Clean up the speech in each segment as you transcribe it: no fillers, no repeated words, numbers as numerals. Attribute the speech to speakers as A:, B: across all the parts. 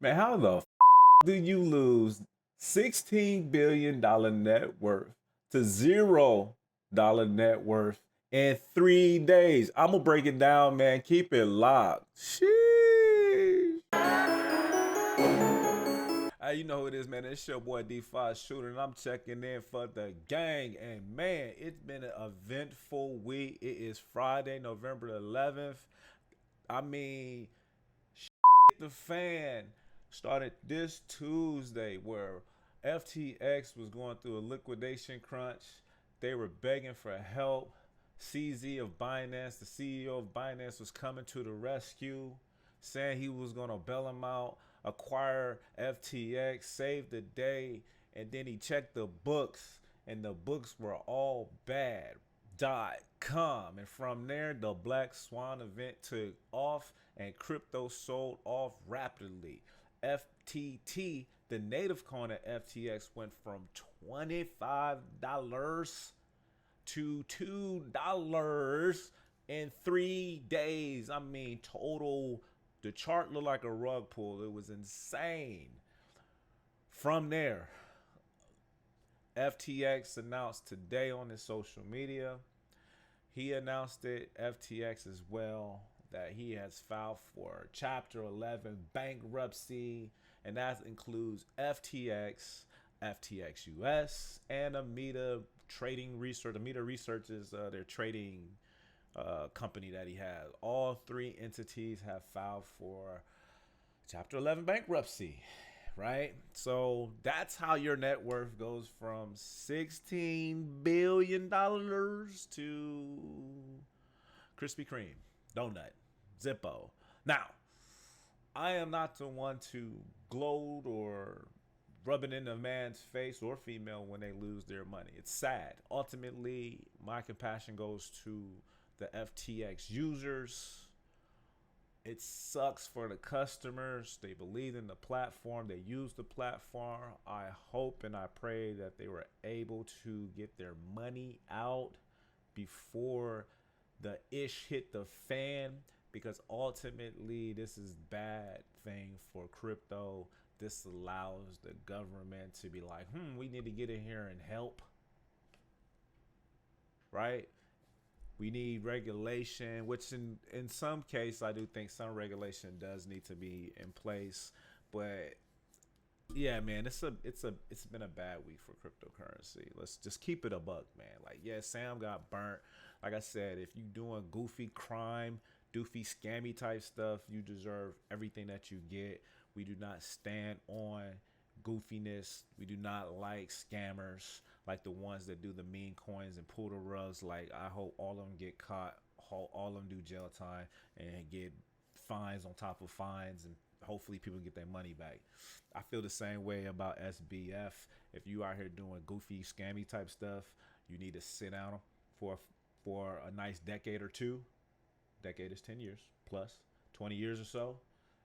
A: Man, how the do you lose $16 billion net worth to $0 net worth in 3 days? I'm gonna break it down, man. Keep it locked. Sheesh. Hey, you know who it is, man. It's your boy 𝐷5Shooter, and I'm checking in for the gang. And man, it's been an eventful week. It is Friday, November 11th. I mean, the fan started this Tuesday where FTX was going through a liquidation crunch. They were begging for help. CZ of Binance, the CEO of Binance, was coming to the rescue, saying he was going to bail him out, acquire FTX, save the day. And then he checked the books, and the books were all bad. .com, and from there the black swan event took off and crypto sold off rapidly. FTT, the native coin at FTX, went from $25 to $2 in 3 days. I mean, total, the chart looked like a rug pull. It was insane. From there, FTX announced today on his social media, he announced it, FTX as well, that he has filed for Chapter 11 bankruptcy, and that includes FTX, FTX US, and Alameda Trading Research. Alameda Research is their trading company that he has. All three entities have filed for Chapter 11 bankruptcy, right? So that's how your net worth goes from $16 billion to Krispy Kreme, donut, Zippo. Now, I am not the one to gloat or rub it in a man's face or female when they lose their money. It's sad. Ultimately, my compassion goes to the FTX users. It sucks for the customers. They believe in the platform. They use the platform. I hope and I pray that they were able to get their money out before the ish hit the fan, because ultimately this is bad thing for crypto. This allows the government to be like, we need to get in here and help, right? We need regulation, which in some case I do think some regulation does need to be in place. But yeah, man, it's been a bad week for cryptocurrency. Let's just keep it a buck, man. Like, yeah, Sam got burnt. Like I said, if you doing goofy crime, doofy scammy type stuff, you deserve everything that you get. We do not stand on goofiness. We do not like scammers, like the ones that do the meme coins and pull the rugs. Like, I hope all of them get caught, all of them do jail time and get fines on top of fines, and hopefully people get their money back. I feel the same way about SBF. If you out here doing goofy scammy type stuff, you need to sit down for a nice decade or two. Decade is 10 years plus, 20 years or so.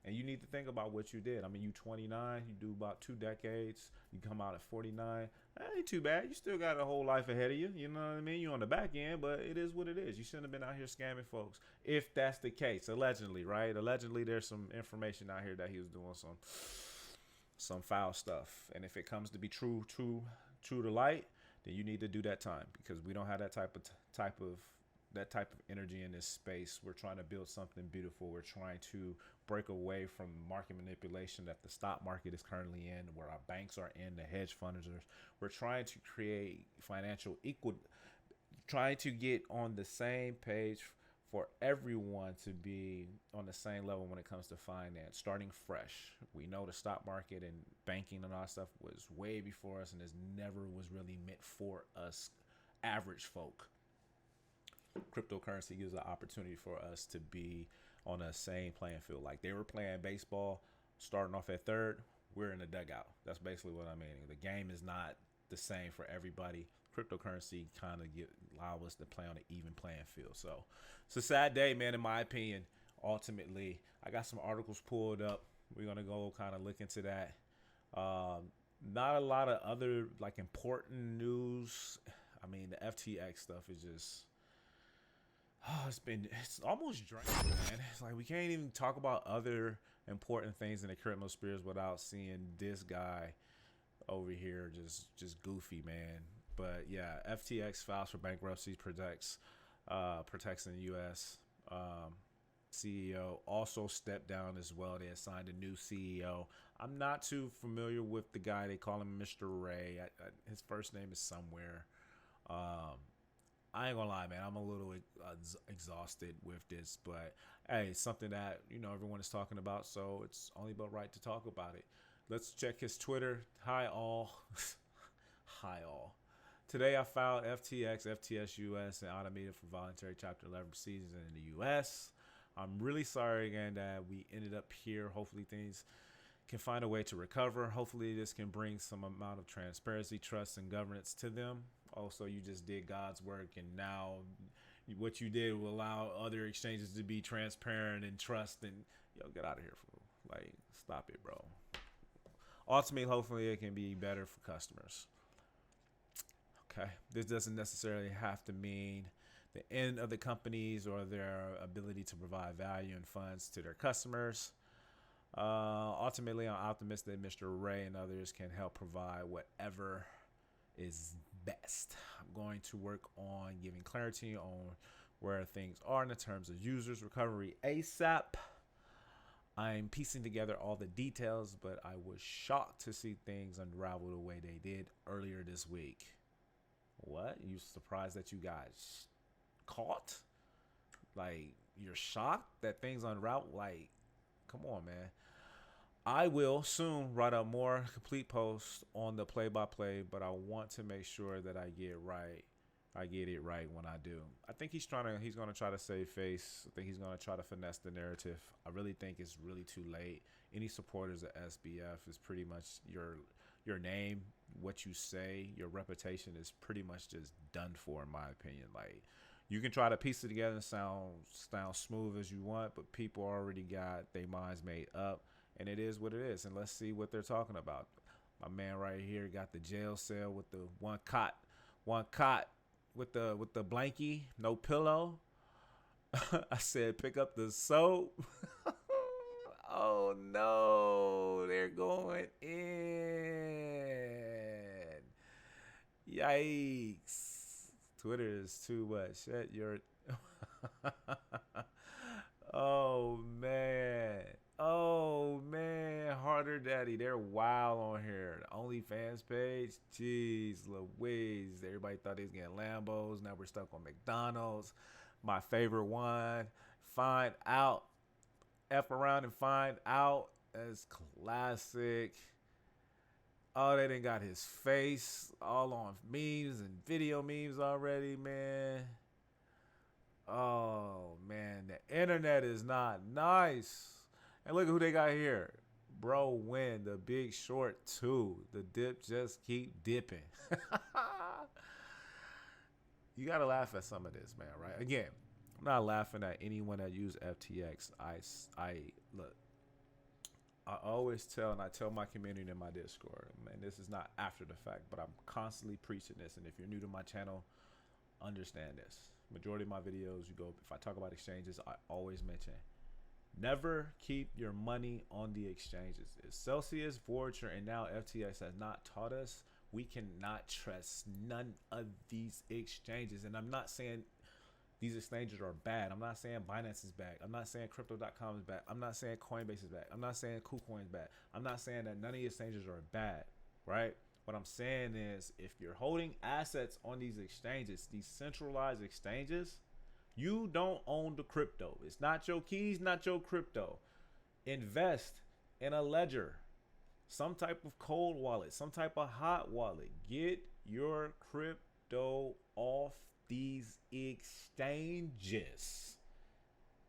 A: And you need to think about what you did. I mean, you 29, you do about 2 decades, you come out at 49. That ain't too bad. You still got a whole life ahead of you. You know what I mean? You're on the back end, but it is what it is. You shouldn't have been out here scamming folks. If that's the case, allegedly, right? Allegedly, there's some information out here that he was doing some foul stuff. And if it comes to be true to light, then you need to do that time, because we don't have that type of energy in this space. We're trying to build something beautiful. We're trying to break away from market manipulation that the stock market is currently in, where our banks are in, the hedge funders are. We're trying to create financial trying to get on the same page for everyone to be on the same level when it comes to finance, starting fresh. We know the stock market and banking and all that stuff was way before us, and it never was really meant for us average folk. Cryptocurrency gives an opportunity for us to be on the same playing field. Like they were playing baseball, starting off at third, we're in the dugout. That's basically what I'm meaning. The game is not the same for everybody. Cryptocurrency kind of allow us to play on an even playing field. So it's a sad day, man, in my opinion. Ultimately, I got some articles pulled up. We're going to go kind of look into that. Not a lot of other like important news. I mean, the FTX stuff is just, Oh, it's almost draining, man. It's like we can't even talk about other important things in the crypto spheres without seeing this guy over here just goofy, man. But yeah, FTX files for bankruptcy, protects in the U.S. CEO also stepped down as well. They assigned a new CEO. I'm not too familiar with the guy. They call him Mr. Ray. His first name is somewhere. Um, I ain't gonna lie, man. I'm a little exhausted with this, but hey, it's something that everyone is talking about, so it's only but right to talk about it. Let's check his Twitter. Hi all, hi all. Today I filed FTX, FTS US, and automated for voluntary Chapter 11 proceedings in the US. I'm really sorry again that we ended up here. Hopefully things can find a way to recover. Hopefully this can bring some amount of transparency, trust, and governance to them. Also, you just did God's work, and now what you did will allow other exchanges to be transparent and trust. And get out of here, fool. Like, stop it, bro. Ultimately, hopefully it can be better for customers. Okay, this doesn't necessarily have to mean the end of the companies or their ability to provide value and funds to their customers. Ultimately, I'm optimistic that Mr. Ray and others can help provide whatever is best. I'm going to work on giving clarity on where things are in the terms of users recovery ASAP. I'm piecing together all the details, but I was shocked to see things unravel the way they did earlier this week. What? You surprised that you got caught? Like, you're shocked that things unravel? Like, come on, man. I will soon write a more complete post on the play-by-play, but I want to make sure that I get it right when I do. I think he's going to try to save face. I think he's going to try to finesse the narrative. I really think it's really too late. Any supporters of SBF is pretty much your name, what you say, your reputation is pretty much just done for, in my opinion. Like, you can try to piece it together and sound smooth as you want, but people already got their minds made up, and it is what it is. And let's see what they're talking about. My man right here got the jail cell with the one cot with the blankie, no pillow. I said, pick up the soap. Oh no, they're going in. Yikes. Twitter is too much. Shut your Oh man. Oh man. Harder Daddy. They're wild on here. The OnlyFans page. Jeez Louise. Everybody thought they was getting Lambos. Now we're stuck on McDonald's. My favorite one. Find out. F around and find out. That's classic. Oh, they done got his face all on memes and video memes already, man. Oh, man. The internet is not nice. And look at who they got here. Bro, win. The Big Short 2. The dip just keep dipping. You got to laugh at some of this, man, right? Again, I'm not laughing at anyone that use FTX. Look, I always tell my community in my Discord, man, this is not after the fact, but I'm constantly preaching this. And if you're new to my channel, understand this. Majority of my videos, if I talk about exchanges, I always mention never keep your money on the exchanges. If Celsius, Voyager, and now FTX has not taught us, we cannot trust none of these exchanges. And I'm not saying these exchanges are bad. I'm not saying Binance is bad. I'm not saying Crypto.com is bad. I'm not saying Coinbase is bad. I'm not saying KuCoin is bad. I'm not saying that none of these exchanges are bad, right? What I'm saying is, if you're holding assets on these exchanges, these centralized exchanges, you don't own the crypto. It's not your keys, not your crypto. Invest in a ledger, some type of cold wallet, some type of hot wallet. Get your crypto off these exchanges.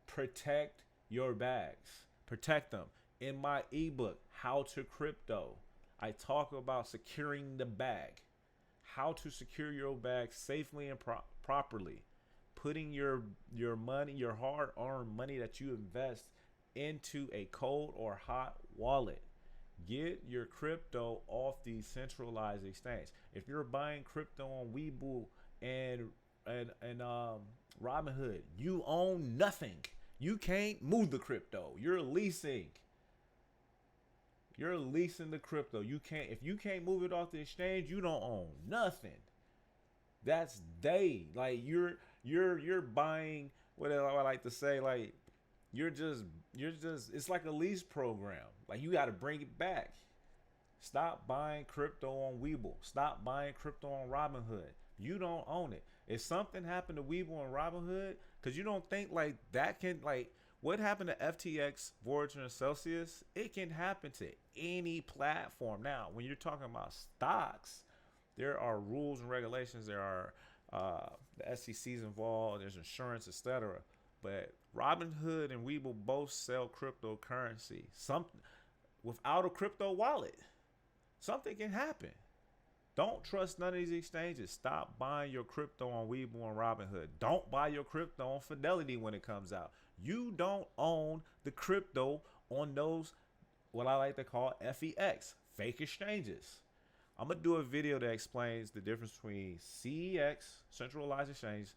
A: Protect your bags. Protect them. In my ebook, How to Crypto, I talk about securing the bag. How to secure your bag safely and properly. Putting your money, your hard-earned money that you invest into a cold or hot wallet. Get your crypto off the centralized exchange. If you're buying crypto on Webull and Robinhood, you own nothing. You can't move the crypto. You're leasing. You're leasing the crypto. You can't, if you can't move it off the exchange, you don't own nothing. That's like you're buying, what I like to say, like you're just it's like a lease program. Like you got to bring it back. Stop buying crypto on Webull. Stop buying crypto on Robinhood. You don't own it. If something happened to Webull and Robinhood, because you don't think like that can, like what happened to FTX, Voyager, and Celsius, it can happen to any platform. Now, when you're talking about stocks, there are rules and regulations. There are the SEC's involved. There's insurance, etc. But Robinhood and Webull both sell cryptocurrency. Something without a crypto wallet, something can happen. Don't trust none of these exchanges. Stop buying your crypto on Webull and Robinhood. Don't buy your crypto on Fidelity when it comes out. You don't own the crypto on those, what I like to call FEX, fake exchanges. I'm going to do a video that explains the difference between CEX, centralized exchange,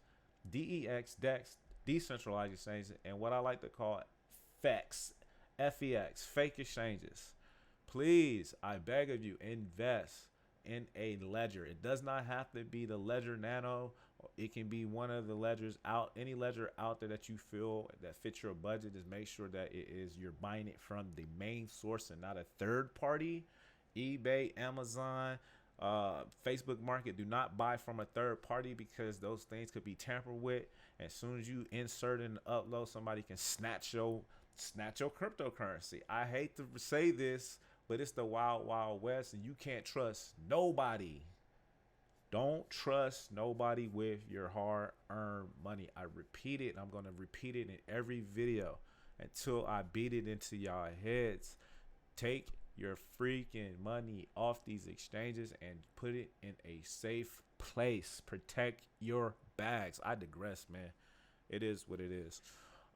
A: DEX, DEX, decentralized exchange, and what I like to call FEX, FEX, fake exchanges. Please, I beg of you, invest in a ledger. It does not have to be the Ledger Nano. It can be one of the ledgers out, any ledger out there that you feel that fits your budget. Just make sure that it is, you're buying it from the main source and not a third party. eBay, Amazon, Facebook Market. Do not buy from a third party because those things could be tampered with. As soon as you insert and upload, somebody can snatch your cryptocurrency. I hate to say this, but it's the wild, wild west, and you can't trust nobody. Don't trust nobody with your hard-earned money. I repeat it, and I'm going to repeat it in every video until I beat it into y'all heads. Take your freaking money off these exchanges and put it in a safe place. Protect your bags. I digress, man. It is what it is.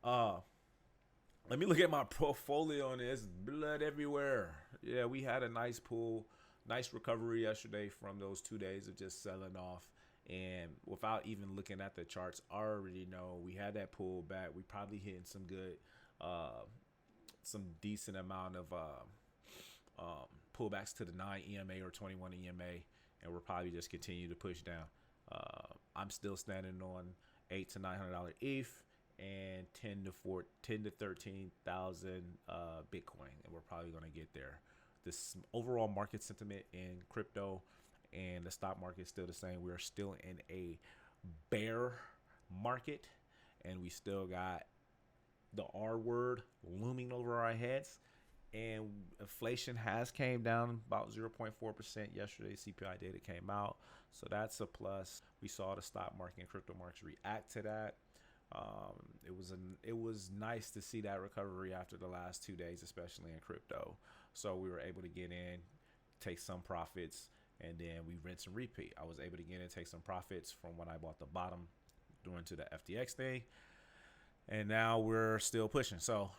A: Let me look at my portfolio, and there's blood everywhere. Yeah, we had a nice pull, nice recovery yesterday from those 2 days of just selling off. And without even looking at the charts, I already know we had that pull back. We probably hitting some good, some decent amount of pullbacks to the 9 EMA or 21 EMA, and we'll probably just continue to push down. I'm still standing on $800 to $900 ETH and 10 to 13,000 Bitcoin, and we're probably going to get there. This overall market sentiment in crypto and the stock market is still the same. We're still in a bear market, and we still got the R word looming over our heads. And inflation has came down about 0.4% yesterday. CPI data came out, so that's a plus. We saw the stock market and crypto markets react to that. It was nice to see that recovery after the last 2 days, especially in crypto. So we were able to get in, take some profits, and then we rinse and repeat. I was able to get in, take some profits from when I bought the bottom during to the FTX thing, and now we're still pushing. So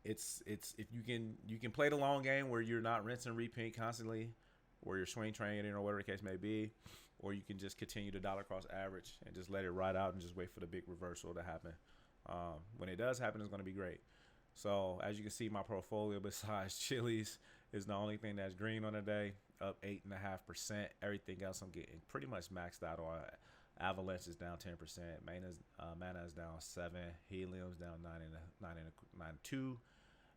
A: it's if you can play the long game where you're not rinse and repeat constantly, or you're swing trading or whatever the case may be, or you can just continue to dollar cost average and just let it ride out and just wait for the big reversal to happen. When it does happen, it's going to be great. So as you can see, my portfolio besides Chili's is the only thing that's green on the day, up 8.5%. Everything else I'm getting pretty much maxed out on. Avalanche is down 10%. Mana is down 7%. Helium's down 9.2%.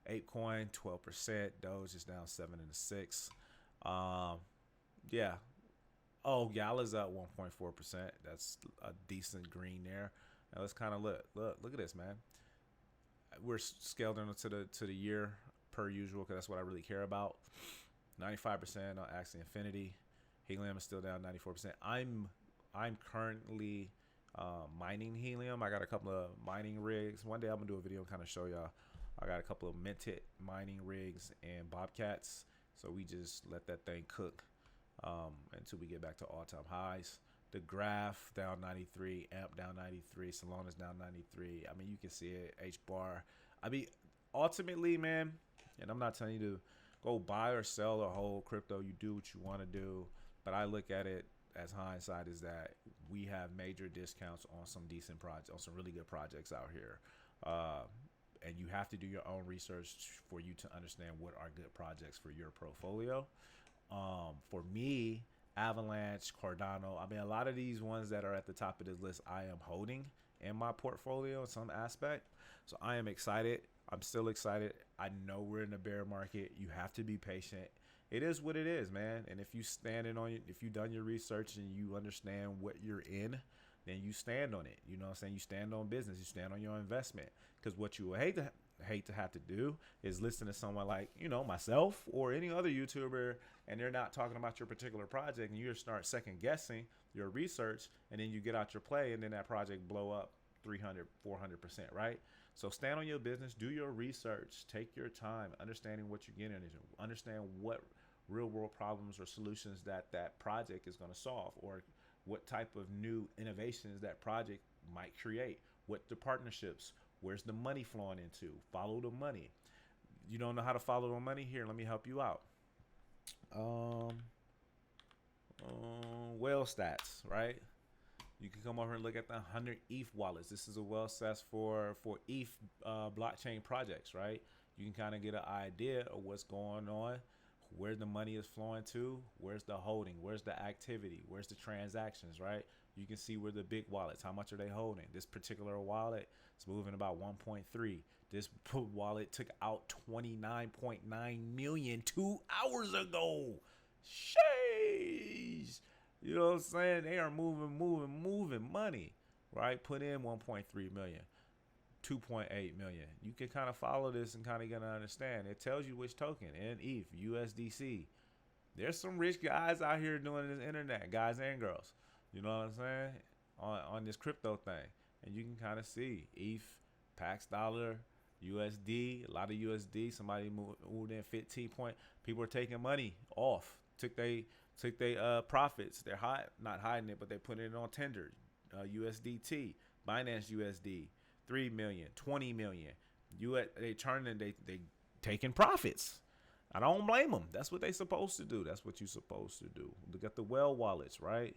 A: 𝐬𝐿𝐫𝐿 12%. Doge is down 7.6%. Yeah. Oh, Gala's up 1.4%. That's a decent green there. Now let's kind of look at this, man. We're scaled into the year per usual because that's what I really care about. 95% on Axie Infinity. Helium is still down 94%. I'm currently mining helium. I got a couple of mining rigs. One day I'm gonna do a video and kind of show y'all. I got a couple of minted mining rigs and bobcats. So we just let that thing cook until we get back to all-time highs. The graph down 93, AMP down 93, Solana's down 93. I mean, you can see it. H-bar. I mean, ultimately, man, and I'm not telling you to go buy or sell or hold crypto. You do what you want to do. But I look at it as hindsight is that we have major discounts on some decent projects, on some really good projects out here. And you have to do your own research for you to understand what are good projects for your portfolio. For me, Avalanche, Cardano, I mean, a lot of these ones that are at the top of this list, I am holding in my portfolio in some aspect. So I am excited. I'm still excited. I know we're in a bear market. You have to be patient. It is what it is, man. And if you standing on it, if you done your research and you understand what you're in, then you stand on it. You know what I'm saying? You stand on business. You stand on your investment. Because what you hate to have to do is listen to someone like, you know, myself or any other YouTuber, and they're not talking about your particular project, and you start second guessing your research, and then you get out your play, and then that project blow up 300, 400%, right? So stand on your business, do your research, take your time, understanding what you're getting into, understand what real world problems or solutions that project is going to solve, or what type of new innovations that project might create, what the partnerships, where's the money flowing into, follow the money. You don't know how to follow the money? Here, let me help you out. WallStats, right? You can come over and look at the 100 ETH wallets. This is a WallStats for ETH blockchain projects, right? You can kind of get an idea of what's going on, where the money is flowing to, where's the holding, where's the activity, where's the transactions, right? You can see where the big wallets, how much are they holding? This particular wallet is moving about 1.3. This wallet took out 29.9 million 2 hours ago. Sheesh. You know what I'm saying? They are moving money, right? Put in 1.3 million, 2.8 million. You can kind of follow this and kind of get to understand. It tells you which token, and ETH, USDC. There's some rich guys out here doing this internet, guys and girls. You know what I'm saying? On this crypto thing. And you can kind of see ETH, Pax Dollar, USD, a lot of USD. Somebody moved in 15 point. People are taking money off. Took they profits. They're not hiding it, but they put it on tender. USDT, Binance USD, 3 million, 20 million. They turning, they taking profits. I don't blame them. That's what they supposed to do. That's what you're supposed to do. Look at the well wallets, right?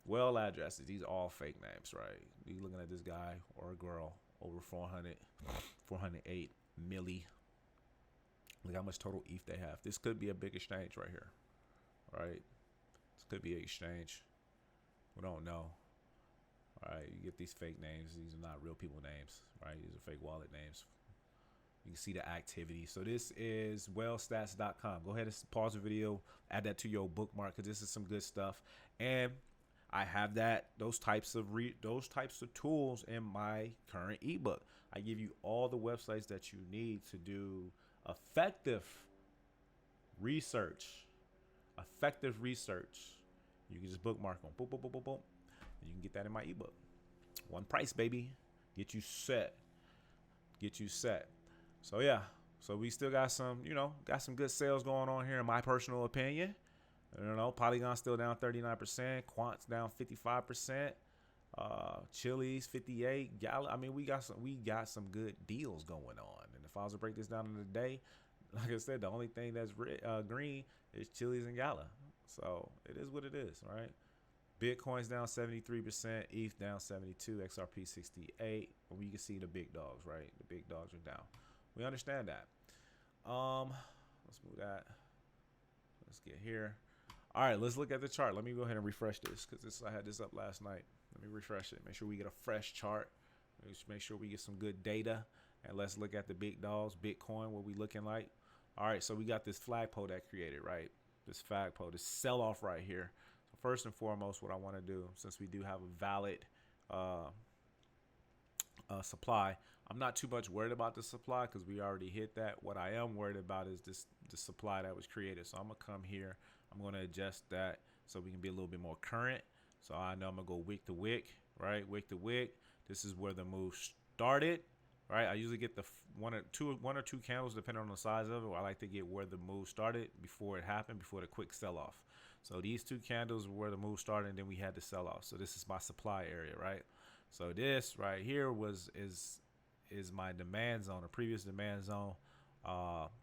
A: Well addresses. These are all fake names, right? You looking at this guy or a girl over 408 milli. Look how much total ETH they have. This could be a big exchange right here, right? This could be an exchange. We don't know. All right, you get these fake names. These are not real people names, right? These are fake wallet names. You can see the activity. So this is WallStats.com. Go ahead and pause the video, add that to your bookmark, because this is some good stuff. And I have those types of tools in my current ebook. I give you all the websites that you need to do effective research. You can just bookmark them. Boom, boom, boom, boom, boom. And you can get that in my ebook. One price, baby. Get you set. So yeah. So we still got some good sales going on here in my personal opinion. Polygon's still down 39%, Quant's down 55%, Chili's 58, Gala. I mean, we got some good deals going on. And if I was to break this down in a day, like I said, the only thing that's green is Chili's and Gala. So it is what it is, right? Bitcoin's down 73%, ETH down 72, XRP 68. And you can see the big dogs, right? The big dogs are down. We understand that. Let's move that. Let's get here. All right, let's look at the chart. Let me go ahead and refresh this because I had this up last night. Let me refresh it. Make sure we get a fresh chart. Make sure we get some good data. And let's look at the big dogs, Bitcoin, what we looking like. All right, so we got this flagpole that created, right? This flagpole, this sell-off right here. So first and foremost, what I want to do, since we do have a valid supply, I'm not too much worried about the supply because we already hit that. What I am worried about is the supply that was created. So I'm going to come here. I'm going to adjust that so we can be a little bit more current. So I know I'm going to go wick to wick, right? Wick to wick. This is where the move started, right? I usually get the one or two candles depending on the size of it. I like to get where the move started before it happened, before the quick sell-off. So these two candles were where the move started, and then we had the sell-off. So this is my supply area, right? So this right here is my demand zone, a previous demand zone.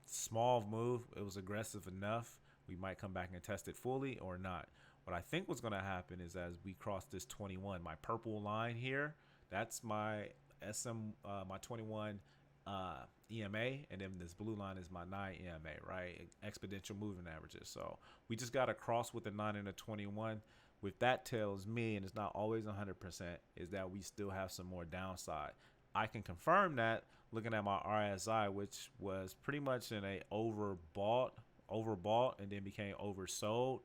A: Small move. It was aggressive enough. We might come back and test it fully or not. What I think what's going to happen is as we cross this 21, my purple line here, that's my my 21 EMA, and then this blue line is my 9 EMA, right? Exponential moving averages. So we just got to cross with the 9 and the 21. What that tells me, and it's not always 100%, is that we still have some more downside. I can confirm that looking at my RSI, which was pretty much in a overbought, and then became oversold,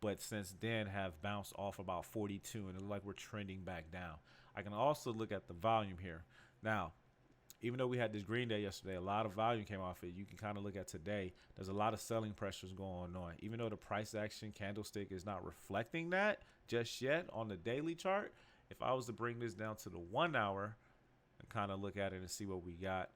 A: but since then have bounced off about 42, and it looks like we're trending back down. I can also look at the volume here. Now, even though we had this green day yesterday, a lot of volume came off it. You can kind of look at today. There's a lot of selling pressures going on. Even though the price action candlestick is not reflecting that just yet on the daily chart, if I was to bring this down to the 1 hour and kind of look at it and see what we got,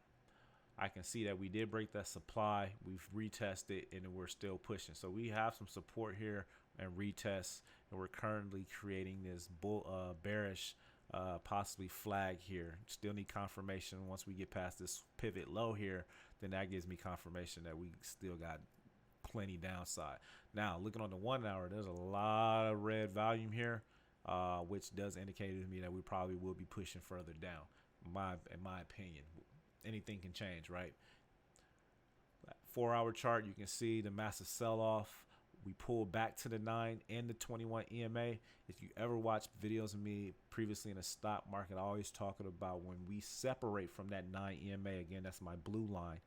A: I can see that we did break that supply. We've retested and we're still pushing. So we have some support here and retest, and we're currently creating this bearish possibly flag here. Still need confirmation. Once we get past this pivot low here, then that gives me confirmation that we still got plenty downside. Now looking on the 1 hour, there's a lot of red volume here, which does indicate to me that we probably will be pushing further down. In my opinion, anything can change, right? 4 hour chart, you can see the massive sell off. We pull back to the 9 and the 21 EMA. If you ever watched videos of me previously in the stock market, I always talking about when we separate from that 9 EMA, again, that's my blue line,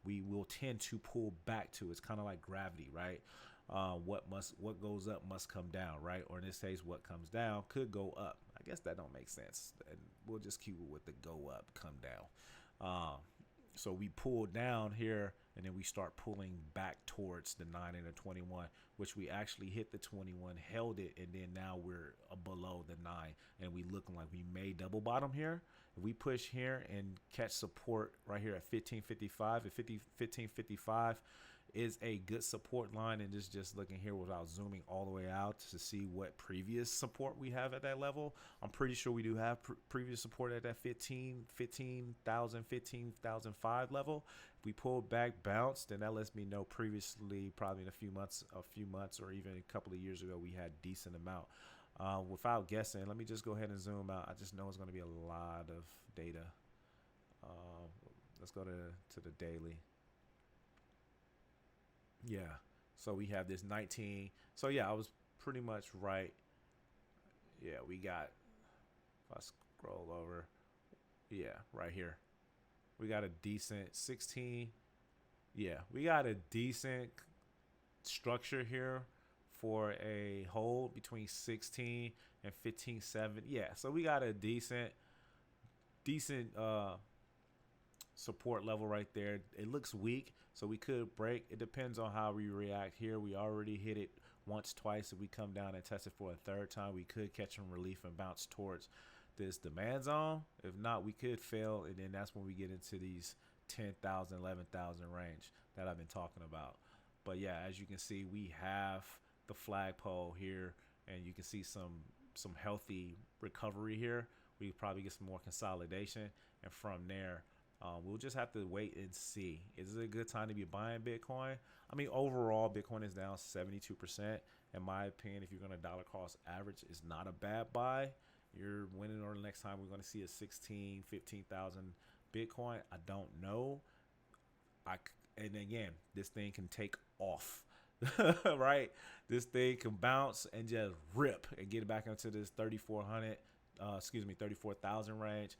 A: we will tend to pull back to. It's kind of like gravity, right? What goes up must come down, right? Or in this case, what comes down could go up. I guess that don't make sense. And we'll just keep it with the go up, come down. So we pull down here, and then we start pulling back towards the 9 and the 21, which we actually hit the 21, held it, and then now we're below the 9, and we looking like we may double bottom here. If we push here and catch support right here at 1555, if 1555 is a good support line, and just looking here without zooming all the way out to see what previous support we have at that level. I'm pretty sure we do have previous support at that 15,005 level. If we pull back, bounce, then that lets me know previously, probably in a few months or even a couple of years ago, we had decent amount. Without guessing, let me just go ahead and zoom out. I just know it's going to be a lot of data. Let's go to the daily. Yeah, so we have this 19. So yeah, I was pretty much right. Yeah, we got, if I scroll over, yeah, right here, we got a decent 16. Yeah, we got a decent structure here for a hold between 16 and 15.7. Yeah, so we got a decent support level right there. It looks weak, so we could break. It depends on how we react here. We already hit it once, twice. If we come down and test it for a third time, we could catch some relief and bounce towards this demand zone. If not, we could fail, and then that's when we get into these 10,000, 11,000 range that I've been talking about. But yeah, as you can see, we have the flagpole here, and you can see some healthy recovery here. We probably get some more consolidation, and from there, we'll just have to wait and see. Is it a good time to be buying Bitcoin? I mean, overall, Bitcoin is down 72%. In my opinion, if you're going to dollar cost average, it's not a bad buy. You're winning, or the next time we're going to see a 16, 15,000 Bitcoin. I don't know. And again, this thing can take off, right? This thing can bounce and just rip and get back into this 34,000 range.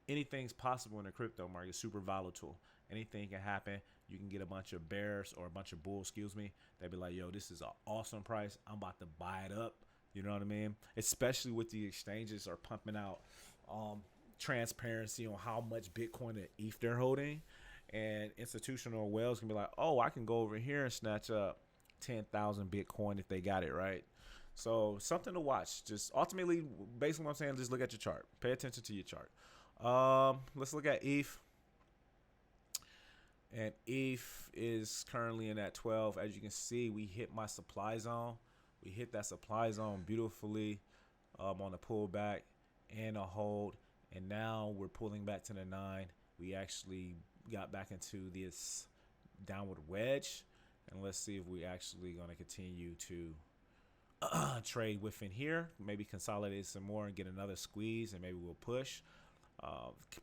A: Anything's possible in the crypto market. It's super volatile. Anything can happen. You can get a bunch of bears or a bunch of bulls, They'd be like, yo, this is an awesome price. I'm about to buy it up. You know what I mean? Especially with the exchanges are pumping out transparency on how much Bitcoin and ETH they're holding. And institutional whales can be like, oh, I can go over here and snatch up 10,000 Bitcoin if they got it right. So something to watch. Just ultimately, basically what I'm saying, just look at your chart. Pay attention to your chart. Let's look at ETH. And ETH is currently in at 12. As you can see, we hit my supply zone. We hit that supply zone beautifully on the pullback and a hold. And now we're pulling back to the 9. We actually got back into this downward wedge. And let's see if we actually going to continue to trade within here, maybe consolidate some more and get another squeeze, and maybe we'll push.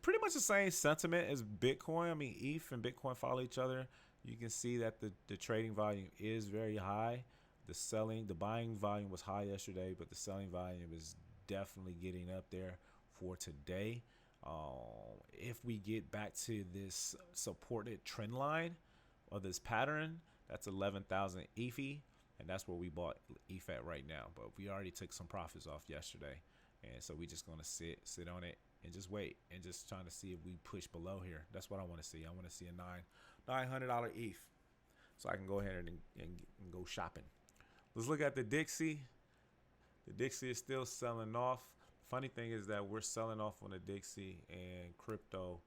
A: Pretty much the same sentiment as Bitcoin. I mean, ETH and Bitcoin follow each other. You can see that the trading volume is very high. The buying volume was high yesterday, but the selling volume is definitely getting up there for today. If we get back to this supported trend line or this pattern, that's 11,000 ETH, and that's where we bought ETH at right now. But we already took some profits off yesterday, and so we just gonna sit on it and just wait and just trying to see if we push below here. That's what I want to see. I want to see a $900 ETH, so I can go ahead and go shopping. Let's look at the Dixie. The Dixie is still selling off. Funny thing is that we're selling off on the Dixie, and crypto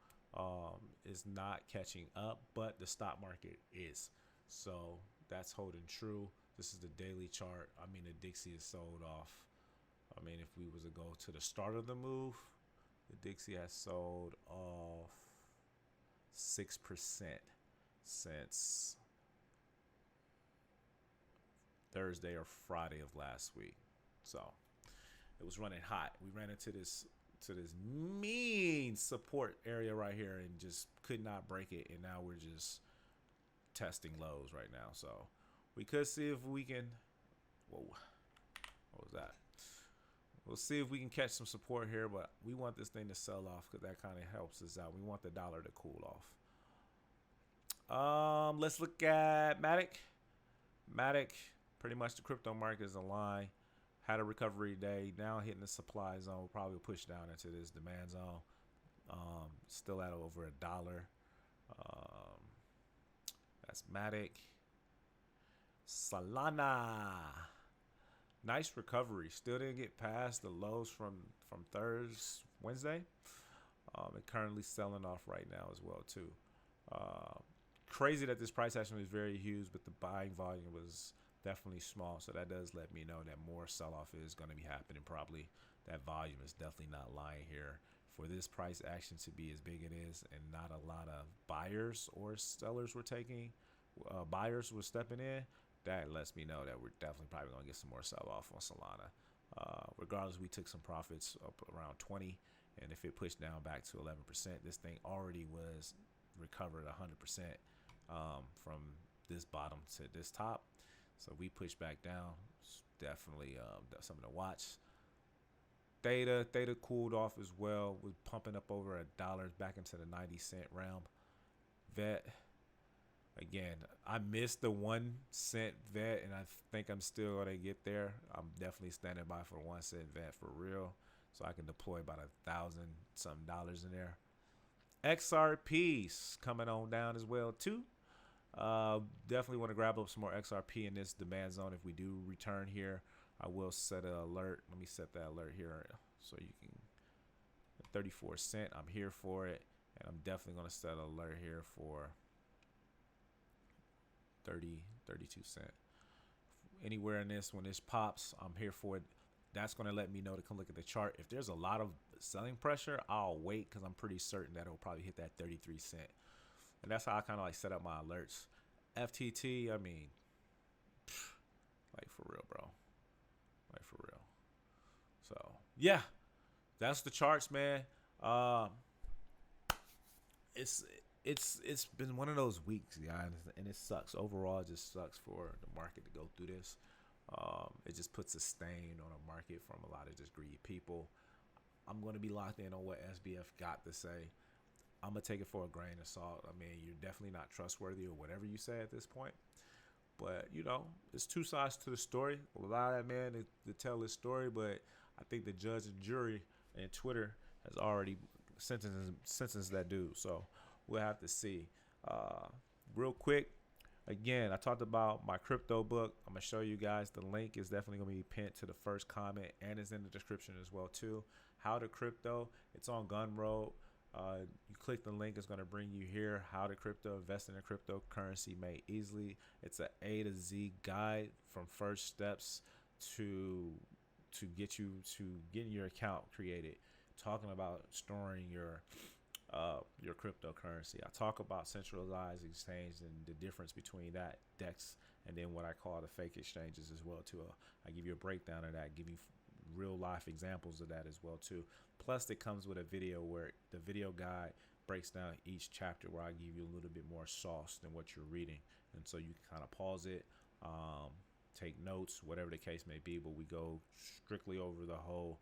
A: is not catching up, but the stock market is. So that's holding true. This is the daily chart. I mean, the Dixie is sold off. I mean, if we was to go to the start of the move, the Dixie has sold off 6% since Thursday or Friday of last week. So it was running hot. We ran into this mean support area right here and just could not break it, and now we're just testing lows right now. So we could see if we can, whoa, what was that? We'll see if we can catch some support here, but we want this thing to sell off because that kind of helps us out. We want the dollar to cool off. Let's look at Matic. Matic, pretty much the crypto market is aligned. Had a recovery day, now hitting the supply zone. We'll probably push down into this demand zone. Still at over $1. That's Matic. Solana, nice recovery. Still didn't get past the lows from Wednesday. And currently selling off right now as well too. Crazy that this price action was very huge, but the buying volume was definitely small. So that does let me know that more sell-off is going to be happening. Probably that volume is definitely not lying here. For this price action to be as big it is, and not a lot of buyers or sellers were taking, buyers were stepping in, that lets me know that we're definitely probably going to get some more sell-off on Solana. Regardless, we took some profits up around 20, and if it pushed down back to 11%, this thing already was recovered 100% from this bottom to this top. So we pushed back down. It's definitely something to watch. Theta cooled off as well. Was pumping up over $1 back into the 90-cent realm. VET, again, I missed the 1 cent VET, and I think I'm still gonna get there. I'm definitely standing by for the 1 cent VET for real, so I can deploy about $1,000-something in there. XRP's coming on down as well too. Definitely want to grab up some more XRP in this demand zone. If we do return here, I will set an alert. Let me set that alert here so you can. 34 cent. I'm here for it, and I'm definitely going to set an alert here for 32 cent. Anywhere in this, when this pops, I'm here for it. That's going to let me know to come look at the chart. If there's a lot of selling pressure, I'll wait because I'm pretty certain that it'll probably hit that 33 cent. And that's how I kind of like set up my alerts. FTT, I mean, like for real, bro. Like for real. So, yeah, that's the charts, man. It's been one of those weeks, guys, and it sucks. Overall, it just sucks for the market to go through this. It just puts a stain on a market from a lot of just greedy people. I'm going to be locked in on what SBF got to say. I'm going to take it for a grain of salt. I mean, you're definitely not trustworthy or whatever you say at this point. But, you know, it's two sides to the story. Allow that man to tell his story, but I think the judge and jury and Twitter has already sentenced that dude. So we'll have to see. Real quick, again, I talked about my crypto book. I'm going to show you guys. The link is definitely going to be pinned to the first comment, and it's in the description as well, too. How to Crypto. It's on Gumroad. You click the link, it's going to bring you here. How to Crypto, invest in a cryptocurrency made easily. It's an A to Z guide from first steps to get you to getting your account created, talking about storing your your cryptocurrency. I talk about centralized exchange and the difference between that DEX and then what I call the fake exchanges as well too. I give you a breakdown of that, give you real life examples of that as well too. Plus, it comes with a video where the video guide breaks down each chapter, where I give you a little bit more sauce than what you're reading, and so you can kind of pause it, take notes, whatever the case may be. But we go strictly over the whole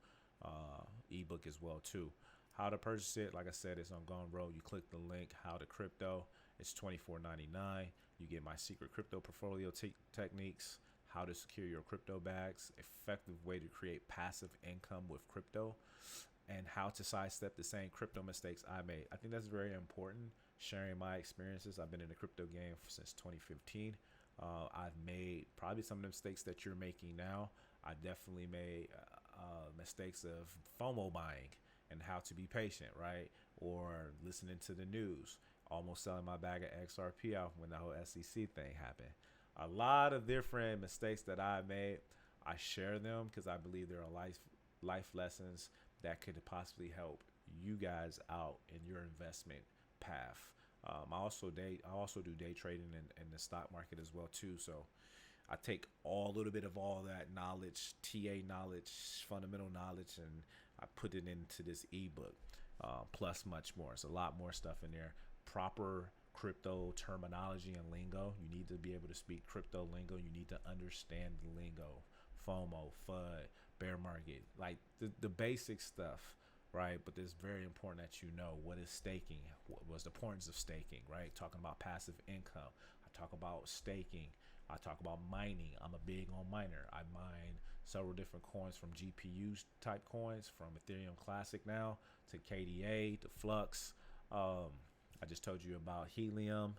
A: ebook as well too. How to purchase it, like I said, it's on Gumroad. You click the link, How to Crypto. It's $24.99. You get my secret crypto portfolio techniques, how to secure your crypto bags, effective way to create passive income with crypto, and how to sidestep the same crypto mistakes I made. I think that's very important, sharing my experiences. I've been in the crypto game since 2015. I've made probably some of the mistakes that you're making now. I definitely made mistakes of FOMO buying and how to be patient, right? Or listening to the news, almost selling my bag of XRP out when the whole SEC thing happened. A lot of different mistakes that I made. I share them because I believe there are life lessons that could possibly help you guys out in your investment path. I also do day trading in the stock market as well too. So I take a little bit of all that knowledge, TA knowledge, fundamental knowledge, and I put it into this ebook, plus much more. It's a lot more stuff in there. Proper crypto terminology and lingo. You need to be able to speak crypto lingo. You need to understand the lingo, FOMO, FUD, bear market, like the basic stuff, right? But it's very important that you know what is staking, what was the importance of staking, right? Talking about passive income. I talk about staking. I talk about mining. I'm a big on miner. I mine several different coins, from GPU type coins, from Ethereum Classic now to KDA, to Flux. I just told you about helium.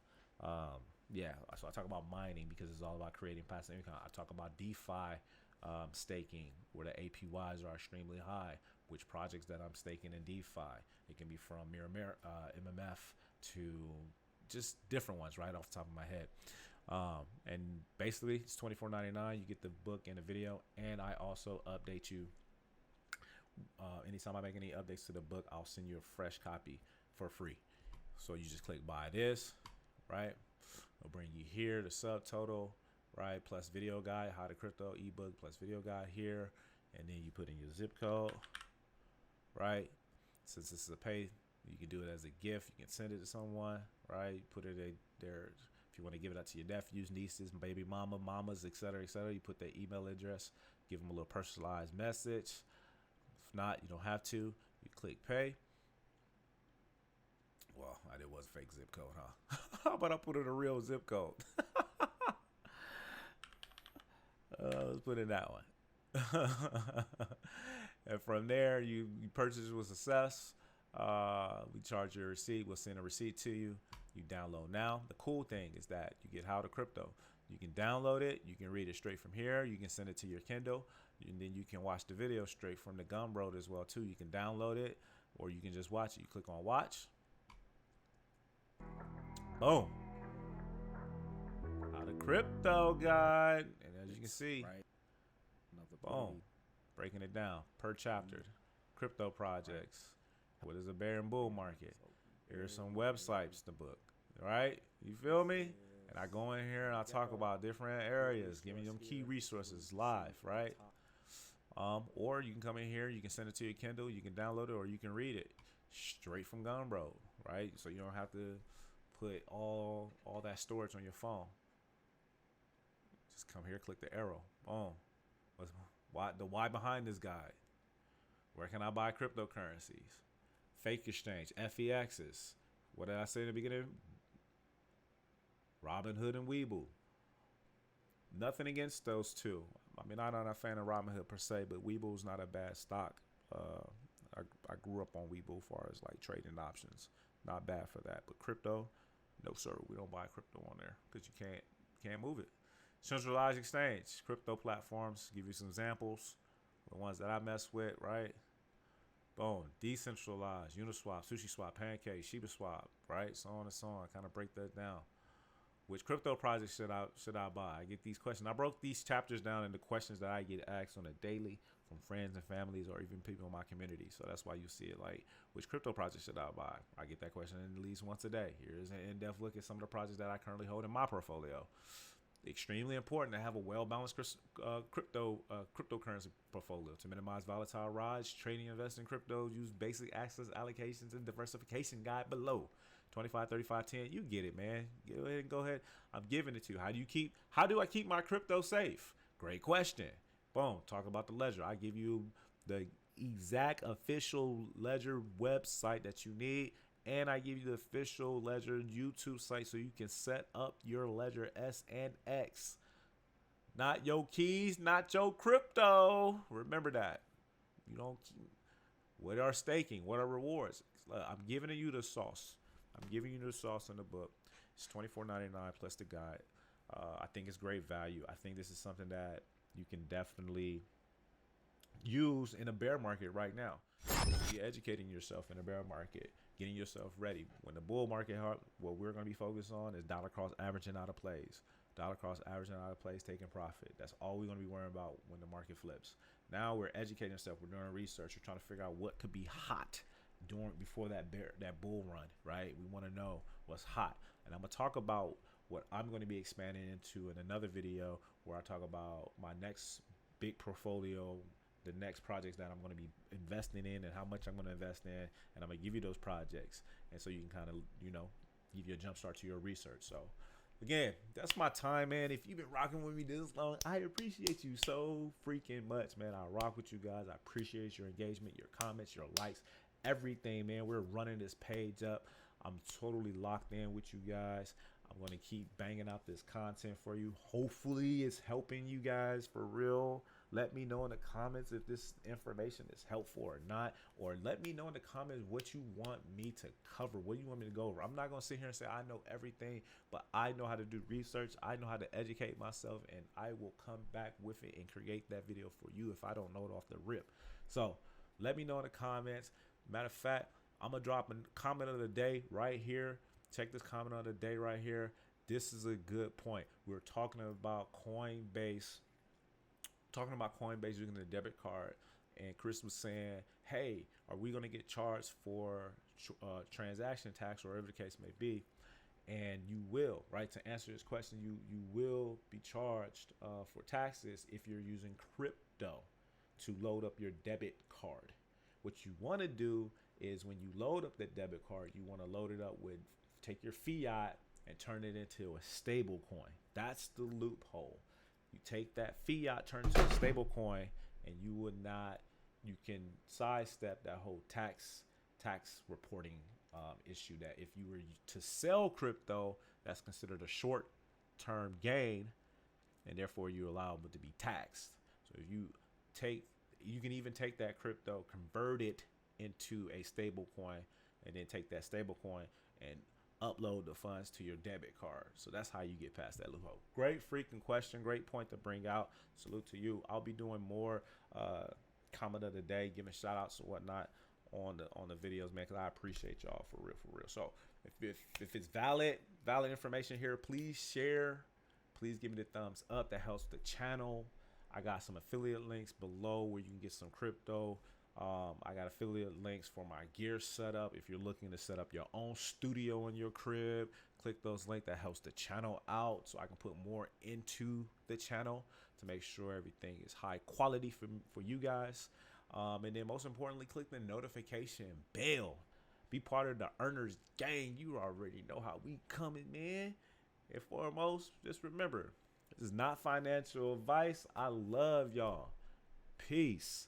A: Yeah, so I talk about mining because it's all about creating passive income. I talk about DeFi staking, where the APYs are extremely high, which projects that I'm staking in DeFi. It can be from MMF to just different ones right off the top of my head. And basically it's $24.99. You get the book and the video, and I also update you. Anytime I make any updates to the book, I'll send you a fresh copy for free. So you just click buy this, right? It'll bring you here, the subtotal, right? Plus video guide, how to crypto ebook, plus video guide here. And then you put in your zip code, right? Since this is a pay, you can do it as a gift. You can send it to someone, right? Put it there. If you want to give it out to your nephews, nieces, baby mamas, etc., etc., you put their email address, give them a little personalized message. If not, you don't have to. You click pay. Well, it was a fake zip code, huh? How about I put in a real zip code? Let's put in that one. And from there, you purchase with success. We charge your receipt. We'll send a receipt to you. You download now. The cool thing is that you get How to Crypto. You can download it. You can read it straight from here. You can send it to your Kindle. And then you can watch the video straight from the Gumroad as well, too. You can download it, or you can just watch it. You click on watch. Boom. How to Crypto guide. And as you can see, boom, breaking it down per chapter. Crypto projects. What is a bear and bull market? Here's some websites to book, right? You feel me? And I go in here and I talk about different areas, giving them key resources live, right? Or you can come in here, you can send it to your Kindle, you can download it, or you can read it straight from Gumroad, right? So you don't have to put all that storage on your phone. Just come here, click the arrow. Boom. Why behind this guide? Where can I buy cryptocurrencies? Fake exchange, FEXs. What did I say in the beginning? Robinhood and Webull. Nothing against those two. I mean, I'm not a fan of Robinhood per se, but Webull's not a bad stock. I grew up on Webull as far as like trading options. Not bad for that. But crypto, no sir, we don't buy crypto on there because you can't move it. Centralized exchange, crypto platforms. Give you some examples. The ones that I mess with, right? Boom. Decentralized, Uniswap, SushiSwap, Pancake, ShibaSwap, right? So on and so on. Kind of break that down. Which crypto project should I buy? I get these questions. I broke these chapters down into questions that I get asked on a daily from friends and families or even people in my community. So that's why you see it like, which crypto project should I buy? I get that question at least once a day. Here's an in-depth look at some of the projects that I currently hold in my portfolio. Extremely important to have a well-balanced cryptocurrency portfolio to minimize volatile rise. Trading, invest in crypto, use basic access allocations and diversification guide below. 25, 35, 10. You get it, man. Go ahead. I'm giving it to you. How do I keep my crypto safe? Great question. Boom. Talk about the ledger. I give you the exact official ledger website that you need. And I give you the official ledger YouTube site so you can set up your ledger S and X. Not your keys, not your crypto. Remember that. You don't. What are staking? What are rewards? I'm giving you the sauce. I'm giving you the sauce in the book. It's $24.99 plus the guide. I think it's great value. I think this is something that you can definitely use in a bear market right now. Be educating yourself in a bear market, getting yourself ready. When the bull market, what we're going to be focused on is dollar cost averaging out of plays. Dollar cost averaging out of plays, taking profit. That's all we're going to be worrying about when the market flips. Now we're educating ourselves. We're doing research. We're trying to figure out what could be hot before that bull run, right? We want to know what's hot. And I'm going to talk about what I'm going to be expanding into in another video where I talk about my next big portfolio, the next projects that I'm going to be investing in and how much I'm going to invest in. And I'm going to give you those projects. And so you can kind of, give you a jump start to your research. So again, that's my time, man. If you've been rocking with me this long, I appreciate you so freaking much, man. I rock with you guys. I appreciate your engagement, your comments, your likes, everything, man. We're running this page up. I'm totally locked in with you guys. I'm going to keep banging out this content for you. Hopefully it's helping you guys for real. Let me know in the comments if this information is helpful or not, or let me know in the comments what you want me to cover, what you want me to go over. I'm not going to sit here and say I know everything, but I know how to do research. I know how to educate myself, and I will come back with it and create that video for you if I don't know it off the rip. So let me know in the comments. Matter of fact, I'm going to drop a comment of the day right here. Check this comment of the day right here. This is a good point. We're talking about Coinbase. Using the debit card, and Chris was saying, hey, are we going to get charged for transaction tax or whatever the case may be? And you will, right? To answer this question, you will be charged for taxes if you're using crypto to load up your debit card. What you want to do is when you load up the debit card, you want to load it up with, take your fiat and turn it into a stable coin. That's the loophole. You take that fiat, turn it to a stable coin, and you can sidestep that whole tax reporting issue that if you were to sell crypto, that's considered a short-term gain, and therefore you allow it to be taxed. So if you can even take that crypto, convert it into a stable coin, and then take that stable coin and upload the funds to your debit card. So that's how you get past that loophole. Great freaking question. Great point to bring out. Salute to you. I'll be doing more comment of the day, giving shout outs and whatnot on the videos, man, because I appreciate y'all for real. So if it's valid information here, please share. Please give me the thumbs up. That helps the channel. I got some affiliate links below where you can get some crypto. I got affiliate links for my gear setup. If you're looking to set up your own studio in your crib, click those links. That helps the channel out so I can put more into the channel to make sure everything is high quality for you guys. And then most importantly, click the notification bell. Be part of the earners gang. You already know how we coming, man. And foremost, just remember, this is not financial advice. I love y'all. Peace.